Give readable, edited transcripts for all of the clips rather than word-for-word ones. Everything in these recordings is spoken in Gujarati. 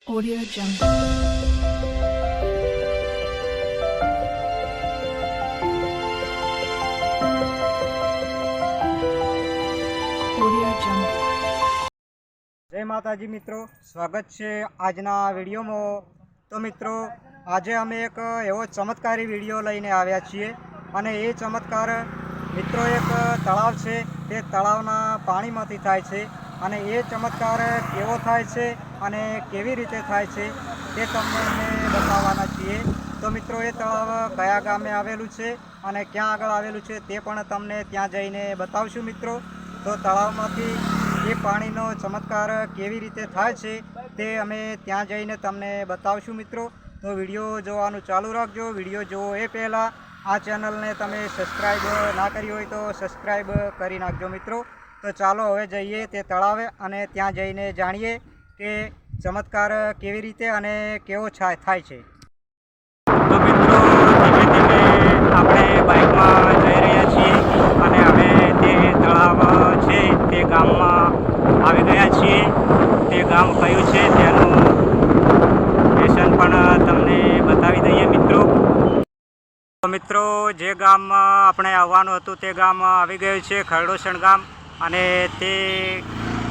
Audio Jungle. Audio Jungle. જય માતાજી મિત્રો, સ્વાગત છે આજના વિડીયોમાં। તો મિત્રો, આજે અમે એક એવો ચમત્કારી વિડીયો લઈને આવ્યા છીએ અને એ ચમત્કાર મિત્રો એક તળાવ છે, તે તળાવના પાણીમાંથી થાય છે અને એ ચમત્કાર કેવો થાય છે અને કેવી રીતે થાય છે તે તમને અમે બતાવવાના છીએ। તો મિત્રો, એ તળાવ કયા ગામે આવેલું છે અને ક્યાં આગળ આવેલું છે તે પણ તમને ત્યાં જઈને બતાવશું મિત્રો। તો તળાવમાંથી એ પાણીનો ચમત્કાર કેવી રીતે થાય છે તે અમે ત્યાં જઈને તમને બતાવશું મિત્રો। તો વિડીયો જોવાનું ચાલુ રાખજો। વિડીયો જુઓ એ પહેલાં આ ચેનલને તમે સબસ્ક્રાઈબ ના કરી હોય તો સબસ્ક્રાઈબ કરી નાખજો મિત્રો। તો ચાલો હવે જઈએ તે તળાવે અને ત્યાં જઈને જાણીએ કે ચમત્કાર કેવી રીતે અને કેવો થાય છે। તો મિત્રો, ધીમે ધીમે આપણે બાઇકમાં જઈ રહ્યા છીએ અને હવે તે તળાવ છે તે ગામમાં આવી ગયા છીએ। તે ગામ કયું છે તેનું લોકેશન પણ તમને બતાવી દઈએ મિત્રો। તો મિત્રો, જે ગામમાં આપણે આવવાનું હતું તે ગામ આવી ગયું છે, ખરડોસણ ગામ, અને તે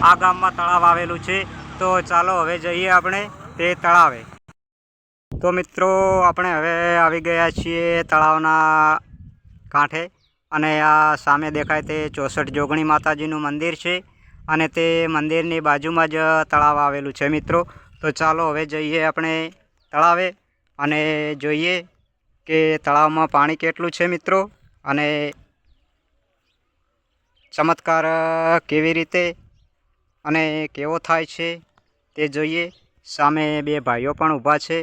આ ગામમાં તળાવ આવેલું છે। તો ચાલો હવે જઈએ આપણે તે તળાવે। તો મિત્રો, આપણે હવે આવી ગયા છીએ તળાવના કાંઠે અને આ સામે દેખાય તે 64 જોગણી માતાજીનું મંદિર છે અને તે મંદિરની બાજુમાં જ તળાવ આવેલું છે મિત્રો। તો ચાલો હવે જઈએ આપણે તળાવે અને જોઈએ કે તળાવમાં પાણી કેટલું છે મિત્રો અને ચમત્કાર કેવી રીતે અને કેવો થાય છે તે જોઈએ। સામે બે ભાઈઓ પણ ઊભા છે।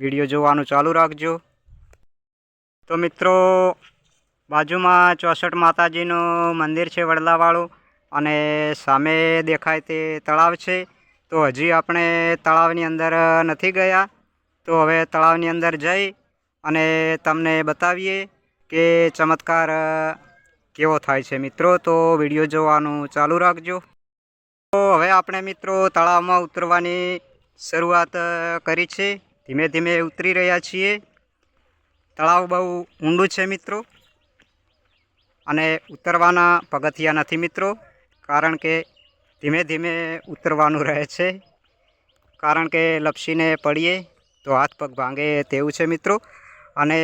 વિડીયો જોવાનું ચાલુ રાખજો। તો મિત્રો, બાજુમાં 64 માતાજીનું મંદિર છે વડલાવાળું અને સામે દેખાય તે તળાવ છે। તો હજી આપણે તળાવની અંદર નથી ગયા, તો હવે તળાવની અંદર જઈ અને તમને બતાવીએ કે ચમત્કાર કેવો થાય છે મિત્રો। તો વિડીયો જોવાનું ચાલુ રાખજો। તો હવે આપણે મિત્રો તળાવમાં ઉતરવાની શરૂઆત કરી છે। ધીમે ધીમે ઉતરી રહ્યા છીએ। તળાવ બહુ ઊંડું છે મિત્રો અને ઉતરવાના પગથિયા નથી મિત્રો, કારણ કે ધીમે ધીમે ઉતરવાનું રહે છે, કારણ કે લપસીને પડીએ તો હાથ પગ ભાંગે તેવું છે મિત્રો। અને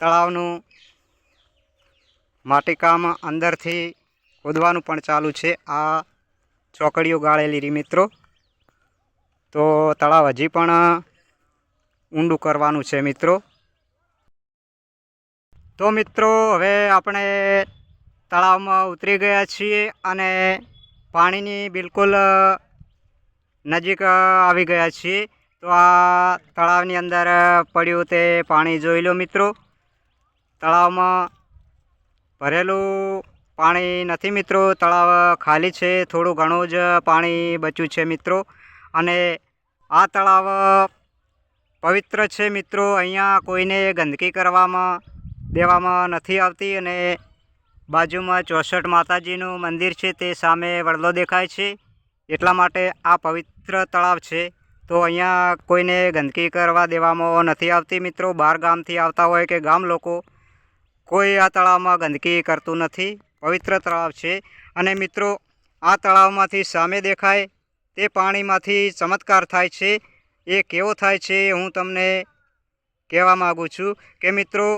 તળાવનું માટીકામ અંદરથી ખોદવાનું પણ ચાલુ છે। આ ચોકડીઓ ગાળેલી રહી મિત્રો। તો તળાવ હજી પણ ઊંડું કરવાનું છે મિત્રો। તો મિત્રો, હવે આપણે તળાવમાં ઉતરી ગયા છીએ અને પાણીની બિલકુલ નજીક આવી ગયા છીએ। તો આ તળાવની અંદર પડ્યું તે પાણી જોઈ લો મિત્રો। તળાવમાં ભરેલું પાણી નથી મિત્રો, તળાવ ખાલી છે, થોડું ઘણું જ પાણી બચ્યું છે મિત્રો। અને આ તળાવ પવિત્ર છે મિત્રો, અહીંયા કોઈને ગંદકી દેવામાં નથી આવતી અને બાજુમાં 64 માતાજીનું મંદિર છે, તે સામે વડલો દેખાય છે, એટલા માટે આ પવિત્ર તળાવ છે। તો અહીંયા કોઈને ગંદકી કરવા દેવામાં નથી આવતી મિત્રો। બહાર ગામથી આવતા હોય કે ગામ લોકો, કોઈ આ તળાવમાં ગંદકી કરતું નથી, પવિત્ર તળાવ છે। અને મિત્રો, આ તળાવમાંથી સામે દેખાય તે પાણીમાંથી ચમત્કાર થાય છે। એ કેવો થાય છે હું તમને કહેવા માગું છું કે મિત્રો,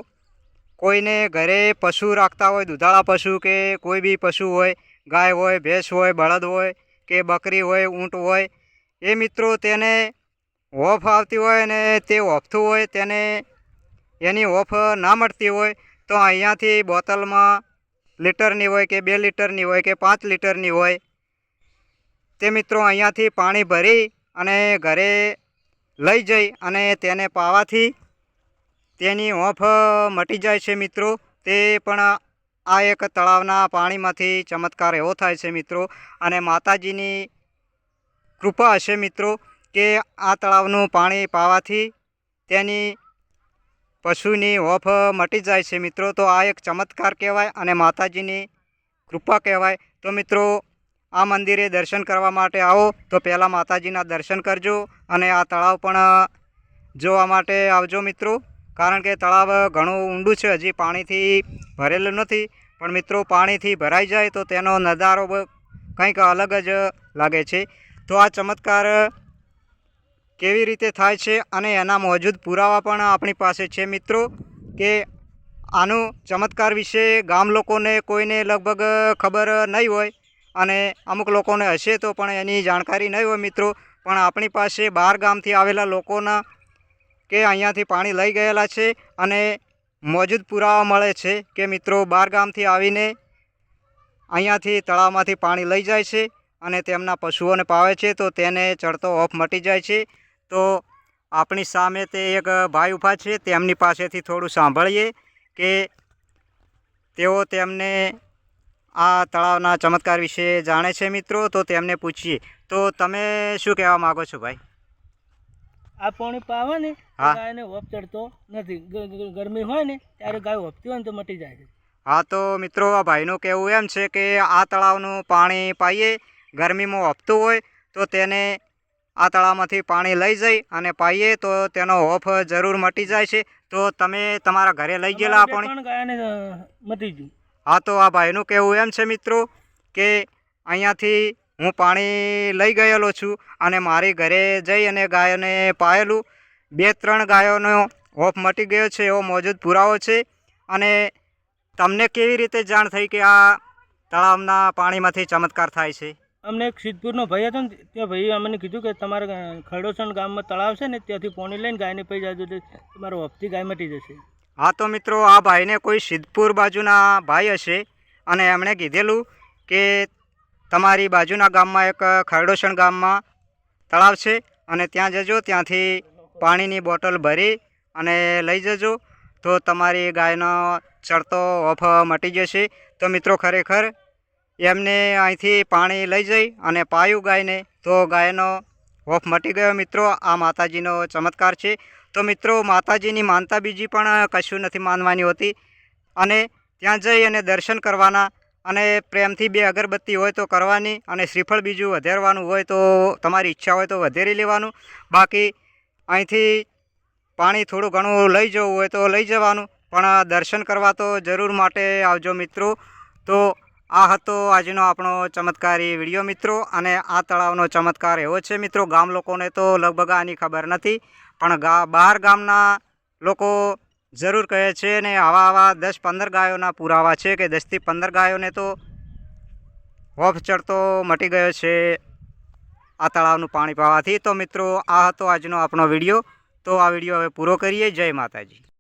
કોઈને ઘરે પશુ રાખતા હોય, દુધાળા પશુ કે કોઈ બી પશુ હોય, ગાય હોય, ભેંસ હોય, બળદ હોય કે બકરી હોય, ઊંટ હોય, એ મિત્રો તેને હોફ આવતી હોય ને તે હોફતું હોય, તેને એની હોફ ના મળતી હોય તો અહીંયાથી બોટલમાં લીટરની હોય કે 2 લીટરની હોય કે 5 લીટરની હોય, તે મિત્રો અહીંયાથી પાણી ભરી અને ઘરે લઈ જઈ અને તેને પાવાથી તેની હોફ મટી જાય છે મિત્રો। તે પણ આ એક તળાવના પાણીમાંથી ચમત્કાર એવો થાય છે મિત્રો। અને માતાજીની કૃપા હશે મિત્રો કે આ તળાવનું પાણી પાવાથી તેની પશુની હોફ મટી જાય છે મિત્રો। તો આ એક ચમત્કાર કહેવાય અને માતાજીની કૃપા કહેવાય। તો મિત્રો, આ મંદિરે દર્શન કરવા માટે આવો તો પહેલાં માતાજીના દર્શન કરજો અને આ તળાવ પણ જોવા માટે આવજો મિત્રો, કારણ કે તળાવ ઘણું ઊંડું છે, હજી પાણીથી ભરેલું નથી, પણ મિત્રો પાણીથી ભરાઈ જાય તો તેનો નજારો કંઈક અલગ જ લાગે છે. તો આ ચમત્કાર કેવી રીતે થાય છે અને એના મોજૂદ પુરાવા પણ આપણી પાસે છે મિત્રો, કે આનું ચમત્કાર વિશે ગામ લોકોને કોઈને લગભગ ખબર નહીં હોય અને અમુક લોકોને હશે તો પણ એની જાણકારી નહીં હોય મિત્રો, પણ આપણી પાસે બહાર ગામથી આવેલા લોકોના કે અહીંયાથી પાણી લઈ ગયેલા છે અને મોજૂદ પુરાવા મળે છે કે મિત્રો બહાર ગામથી આવીને અહીંયાથી તળાવમાંથી પાણી લઈ જાય છે અને તેમના પશુઓને પાવે છે તો તેને ચડતો ઓફ મટી જાય છે. તો આપણી સામે તે એક ભાઈ ઊભા છે, તેમની પાસેથી થોડું સાંભળીએ કે તેઓ તેમને આ તળાવના ચમત્કાર વિશે જાણે છે મિત્રો, તો તેમને પૂછીએ. તો તમે શું કહેવા માગો છો ભાઈ? આ પાણી પાવે ને હા. ગાયને હોપ ચડતો નથી. ગરમી હોય ને ત્યારે ગાય હોપતી હોય ને તો મટી જાય છે. હા, તો મિત્રો આ ભાઈનું કહેવું એમ છે કે આ તળાવનું પાણી પાઈએ, ગરમીમાં હોપતું હોય તો તેને આ તળાવમાંથી પાણી લઈ જઈ અને પાઈએ તો તેનો હોફ જરૂર મટી જાય છે. તો તમે તમારા ઘરે લઈ ગયેલા આ પાણી? પણ ગાયને મટી ગયું. હા, તો આ ભાઈનું કહેવું એમ છે મિત્રો કે અહીંયાથી હું પાણી લઈ ગયેલો છું અને મારી ઘરે જઈ અને ગાયોને પાયેલું, 2-3 ગાયોનો હોફ મટી ગયો છે એવો મોજૂદ પુરાવો છે. અને તમને કેવી રીતે જાણ થઈ કે આ તળાવના પાણીમાંથી ચમત્કાર થાય છે? અમને એક સિદ્ધપુરનો ભાઈ હતો ને, તે ભાઈએ અમને કીધું કે તમારે ખરડોસણ ગામમાં તળાવ છે ને ત્યાંથી પાણી લઈને ગાયને પી જાય તો તમારો હોપથી ગાય મટી જશે. હા, તો મિત્રો આ ભાઈને કોઈ સિદ્ધપુર બાજુના ભાઈ હશે અને એમણે કીધેલું કે તમારી બાજુના ગામમાં એક ખરડોસણ ગામમાં તળાવ છે અને ત્યાં જજો, ત્યાંથી પાણીની બોટલ ભરી અને લઈ જજો તો તમારી ગાયનો ચડતો ઓફ મટી જશે. તો મિત્રો ખરેખર એમને અહીંથી પાણી લઈ જઈ અને પાયું ગાયને તો ગાયનો ઓફ મટી ગયો મિત્રો. આ માતાજીનો ચમત્કાર છે. તો મિત્રો માતાજીની માનતા બીજી પણ કશું નથી માનવાની હોતી, અને ત્યાં જઈ અને દર્શન કરવાના અને પ્રેમથી 2 અગરબત્તી હોય તો કરવાની અને શ્રીફળ બીજું વધારવાનું હોય તો તમારી ઈચ્છા હોય તો વધારી લેવાનું. બાકી અહીંથી પાણી થોડું ઘણું લઈ જવું હોય તો લઈ જવાનું, પણ દર્શન કરવા તો જરૂર માટે આવજો મિત્રો. તો આ હતો આજનો આપણો ચમત્કારી વિડીયો મિત્રો, અને આ તળાવનો ચમત્કાર એવો છે મિત્રો, ગામ લોકોને તો લગભગ આની ખબર નથી, પણ બહાર ગામના લોકો જરૂર કહે છે ને આવા 10-15 ગાયોના પુરાવા છે કે 10 થી 15 ગાયોને તો હોફ ચડતો મટી ગયો છે આ તળાવનું પાણી પાવાથી. તો મિત્રો આ હતો આજનો આપણો વિડીયો. તો આ વિડીયો હવે પૂરો કરીએ. જય માતાજી.